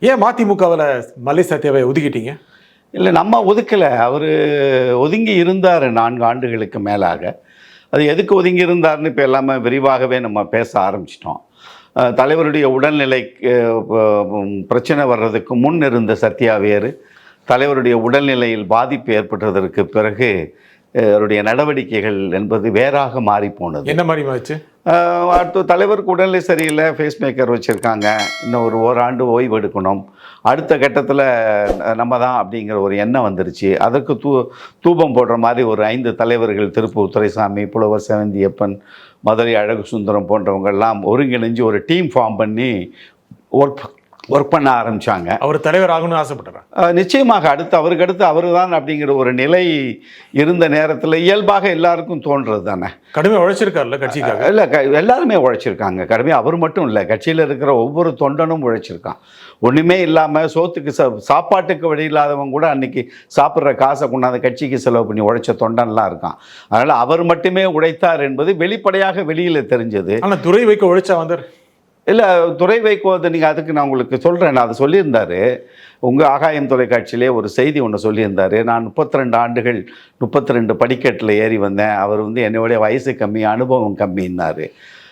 ஏன் மதிமுகவில் மல்லை சத்யாவை ஒதுக்கிட்டீங்க? இல்லை, நம்ம ஒதுக்கலை. அவர் ஒதுங்கி இருந்தார் 4 ஆண்டுகளுக்கு மேலாக. அது எதுக்கு ஒதுங்கி இருந்தார்னு இப்போ எல்லாமே விரிவாகவே நம்ம பேச ஆரம்பிச்சிட்டோம். தலைவருடைய உடல்நிலை பிரச்சனை வர்றதுக்கு முன் இருந்த சத்யா வேறு, தலைவருடைய உடல்நிலையில் பாதிப்பு ஏற்பட்டதற்கு பிறகு அவருடைய நடவடிக்கைகள் என்பது வேறாக மாறி போனது. என்ன மாதிரி ஆச்சு? அடுத்து தலைவருக்கு உடல்நிலை சரியில்லை, ஃபேஸ் மேக்கர் வச்சுருக்காங்க, இன்னும் ஒரு ஓராண்டு ஓய்வு எடுக்கணும், அடுத்த கட்டத்தில் நம்ம தான் அப்படிங்கிற ஒரு எண்ணம் வந்துருச்சு. அதற்கு தூபம் போடுற மாதிரி ஒரு 5 தலைவர்கள், திருப்பூர் துரைசாமி, புலவர் செவந்தியப்பன், மதுரை அழகு சுந்தரம் போன்றவங்கெல்லாம் ஒருங்கிணைஞ்சு ஒரு டீம் ஃபார்ம் பண்ணி ஒர்க் பண்ண ஆரம்பித்தாங்க. அவர் தலைவர் ஆகணும்னு ஆசைப்பட்டார். நிச்சயமாக அவருக்கு அடுத்து அவர் தான் அப்படிங்கிற ஒரு நிலை இருந்த நேரத்தில் இயல்பாக எல்லாருக்கும் தோன்றது தானே. கடுமையாக உழைச்சிருக்காருல்ல கட்சிக்காக? இல்லை, எல்லாருமே உழைச்சிருக்காங்க. கடுமையாக அவர் மட்டும் இல்லை, கட்சியில் இருக்கிற ஒவ்வொரு தொண்டனும் உழைச்சிருக்கான். ஒன்றுமே இல்லாமல் சோத்துக்கு சாப்பாட்டுக்கு வழி இல்லாதவங்க கூட அன்றைக்கி சாப்பிட்ற காசை கொண்டாந்து கட்சிக்கு செலவு பண்ணி உழைச்ச தொண்டன்லாம் இருக்கான். அதனால் அவர் மட்டுமே உழைத்தார் என்பது வெளிப்படையாக வெளியில் தெரிஞ்சது. ஆனால் துறை வைக்க உழைச்சா வந்தார். இல்லை, துறை வைக்குவது நீங்கள் அதுக்கு நான் உங்களுக்கு சொல்கிறேன். நான் அதை சொல்லியிருந்தார். உங்கள் ஆகாயம் தொலைக்காட்சியிலே ஒரு செய்தி ஒன்று சொல்லியிருந்தார். நான் 32 ஆண்டுகள் 32 படிக்கட்டில் ஏறி வந்தேன். அவர் என்னோடைய வயசு கம்மி, அனுபவம் கம்மின்னார்.